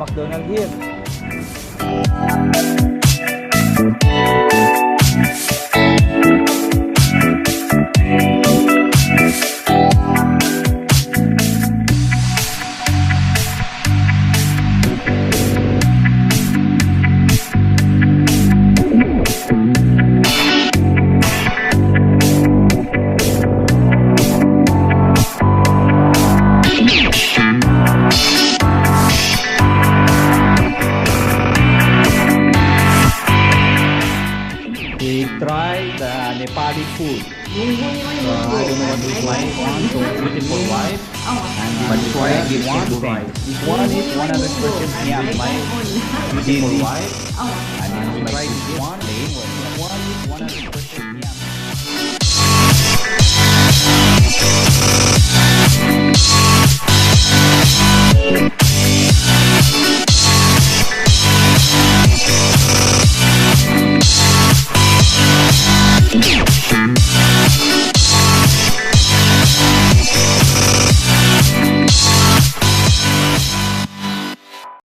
McDonald's here. We try the Nepali food. I don't know what this one is. So beautiful wife. But this one gives one thing. This one is 100% Siam wife. Beautiful wife. And then we try this one. One is 100%